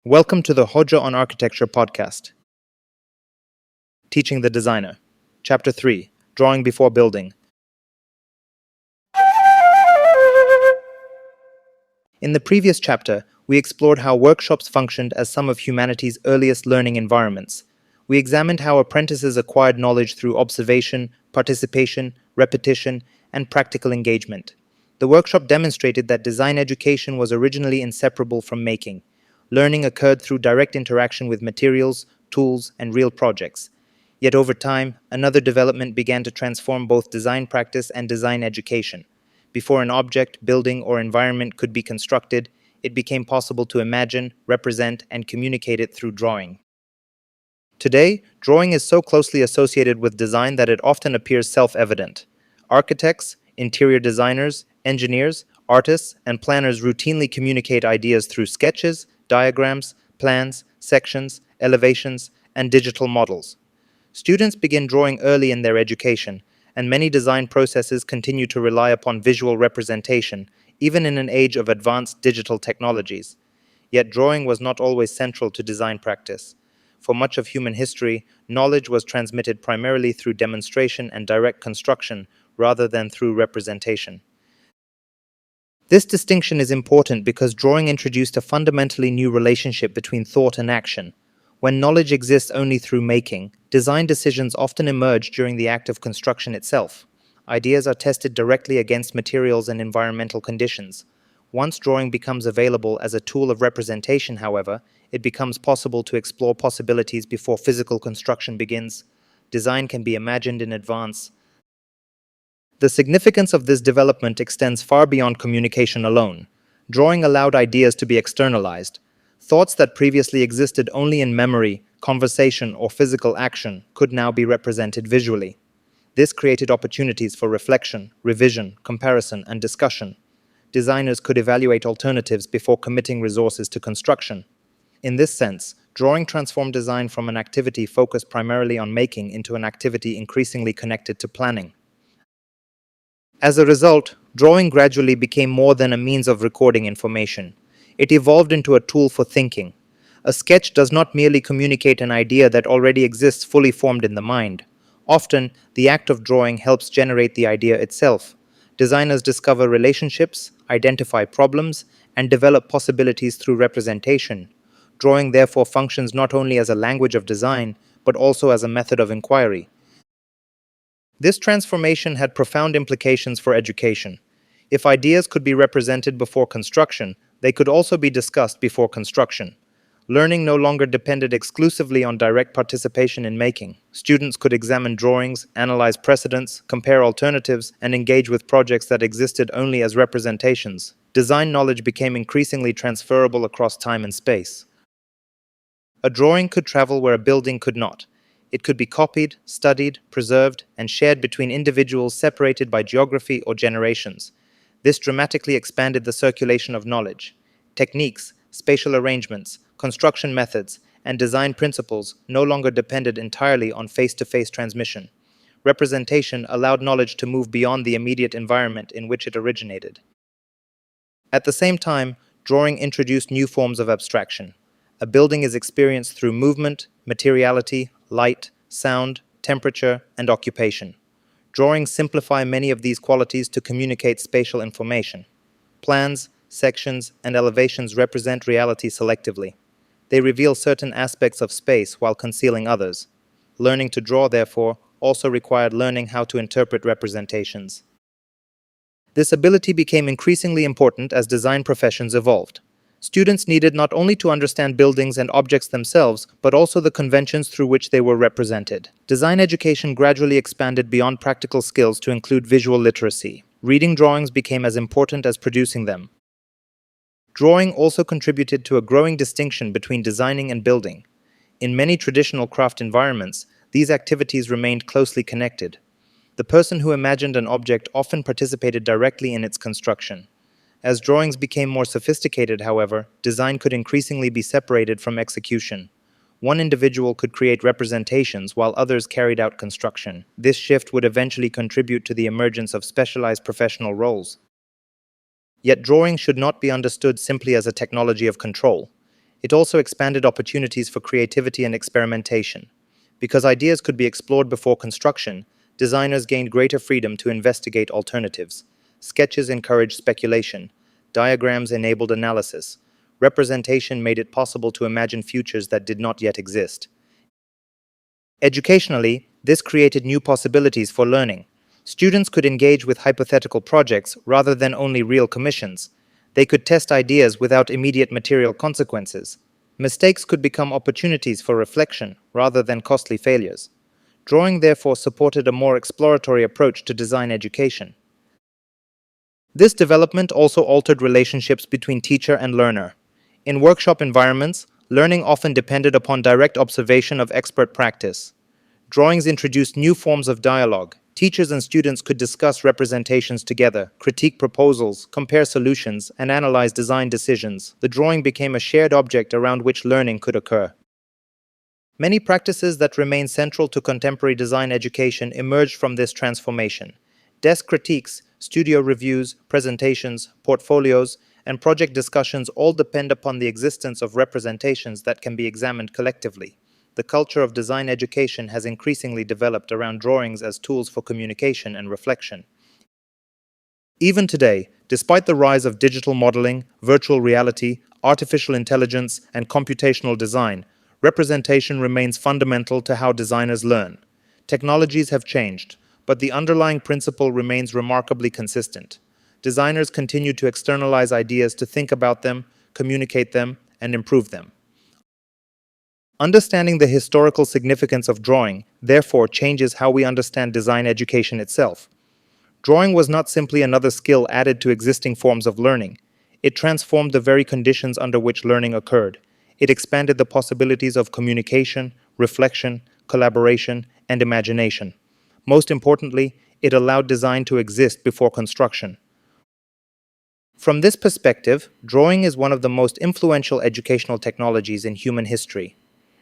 Welcome to the Hodja on Architecture podcast. Teaching the Designer. Chapter 3. Drawing Before Building. In the previous chapter, we explored how workshops functioned as some of humanity's earliest learning environments. We examined how apprentices acquired knowledge through observation, participation, repetition, and practical engagement. The workshop demonstrated that design education was originally inseparable from making. Learning occurred through direct interaction with materials, tools, and real projects. Yet over time, another development began to transform both design practice and design education. Before an object, building, or environment could be constructed, it became possible to imagine, represent, and communicate it through drawing. Today, drawing is so closely associated with design that it often appears self-evident. Architects, interior designers, engineers, artists, and planners routinely communicate ideas through sketches, diagrams, plans, sections, elevations, and digital models. Students begin drawing early in their education, and many design processes continue to rely upon visual representation, even in an age of advanced digital technologies. Yet drawing was not always central to design practice. For much of human history, knowledge was transmitted primarily through demonstration and direct construction rather than through representation. This distinction is important because drawing introduced a fundamentally new relationship between thought and action. When knowledge exists only through making, design decisions often emerge during the act of construction itself. Ideas are tested directly against materials and environmental conditions. Once drawing becomes available as a tool of representation, however, it becomes possible to explore possibilities before physical construction begins. Design can be imagined in advance. The significance of this development extends far beyond communication alone. Drawing allowed ideas to be externalized. Thoughts that previously existed only in memory, conversation, or physical action could now be represented visually. This created opportunities for reflection, revision, comparison, and discussion. Designers could evaluate alternatives before committing resources to construction. In this sense, drawing transformed design from an activity focused primarily on making into an activity increasingly connected to planning. As a result, drawing gradually became more than a means of recording information. It evolved into a tool for thinking. A sketch does not merely communicate an idea that already exists fully formed in the mind. Often, the act of drawing helps generate the idea itself. Designers discover relationships, identify problems, and develop possibilities through representation. Drawing therefore functions not only as a language of design, but also as a method of inquiry. This transformation had profound implications for education. If ideas could be represented before construction, they could also be discussed before construction. Learning no longer depended exclusively on direct participation in making. Students could examine drawings, analyze precedents, compare alternatives, and engage with projects that existed only as representations. Design knowledge became increasingly transferable across time and space. A drawing could travel where a building could not. It could be copied, studied, preserved, and shared between individuals separated by geography or generations. This dramatically expanded the circulation of knowledge. Techniques, spatial arrangements, construction methods, and design principles no longer depended entirely on face-to-face transmission. Representation allowed knowledge to move beyond the immediate environment in which it originated. At the same time, drawing introduced new forms of abstraction. A building is experienced through movement, materiality, light, sound, temperature, and occupation. Drawings simplify many of these qualities to communicate spatial information. Plans, sections, and elevations represent reality selectively. They reveal certain aspects of space while concealing others. Learning to draw, therefore, also required learning how to interpret representations. This ability became increasingly important as design professions evolved. Students needed not only to understand buildings and objects themselves, but also the conventions through which they were represented. Design education gradually expanded beyond practical skills to include visual literacy. Reading drawings became as important as producing them. Drawing also contributed to a growing distinction between designing and building. In many traditional craft environments, these activities remained closely connected. The person who imagined an object often participated directly in its construction. As drawings became more sophisticated, however, design could increasingly be separated from execution. One individual could create representations while others carried out construction. This shift would eventually contribute to the emergence of specialized professional roles. Yet drawing should not be understood simply as a technology of control. It also expanded opportunities for creativity and experimentation. Because ideas could be explored before construction, designers gained greater freedom to investigate alternatives. Sketches encouraged speculation. Diagrams enabled analysis. Representation made it possible to imagine futures that did not yet exist. Educationally, this created new possibilities for learning. Students could engage with hypothetical projects rather than only real commissions. They could test ideas without immediate material consequences. Mistakes could become opportunities for reflection rather than costly failures. Drawing therefore supported a more exploratory approach to design education. This development also altered relationships between teacher and learner. In workshop environments, learning often depended upon direct observation of expert practice. Drawings introduced new forms of dialogue. Teachers and students could discuss representations together, critique proposals, compare solutions, and analyze design decisions. The drawing became a shared object around which learning could occur. Many practices that remain central to contemporary design education emerged from this transformation. Desk critiques, studio reviews, presentations, portfolios, and project discussions all depend upon the existence of representations that can be examined collectively. The culture of design education has increasingly developed around drawings as tools for communication and reflection. Even today, despite the rise of digital modeling, virtual reality, artificial intelligence, and computational design, representation remains fundamental to how designers learn. Technologies have changed, but the underlying principle remains remarkably consistent. Designers continue to externalize ideas to think about them, communicate them, and improve them. Understanding the historical significance of drawing, therefore, changes how we understand design education itself. Drawing was not simply another skill added to existing forms of learning. It transformed the very conditions under which learning occurred. It expanded the possibilities of communication, reflection, collaboration, and imagination. Most importantly, it allowed design to exist before construction. From this perspective, drawing is one of the most influential educational technologies in human history.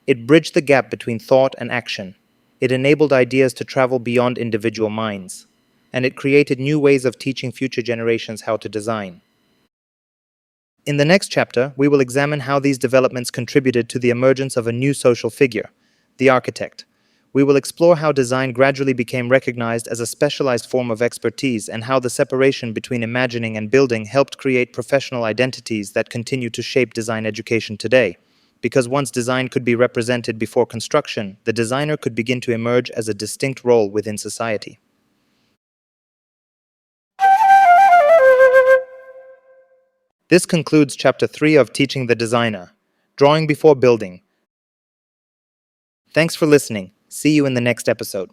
It bridged the gap between thought and action. It enabled ideas to travel beyond individual minds. And it created new ways of teaching future generations how to design. In the next chapter, we will examine how these developments contributed to the emergence of a new social figure, the architect. We will explore how design gradually became recognized as a specialized form of expertise and how the separation between imagining and building helped create professional identities that continue to shape design education today. Because once design could be represented before construction, the designer could begin to emerge as a distinct role within society. This concludes Chapter 3 of Teaching the Designer, Drawing Before Building. Thanks for listening. See you in the next episode.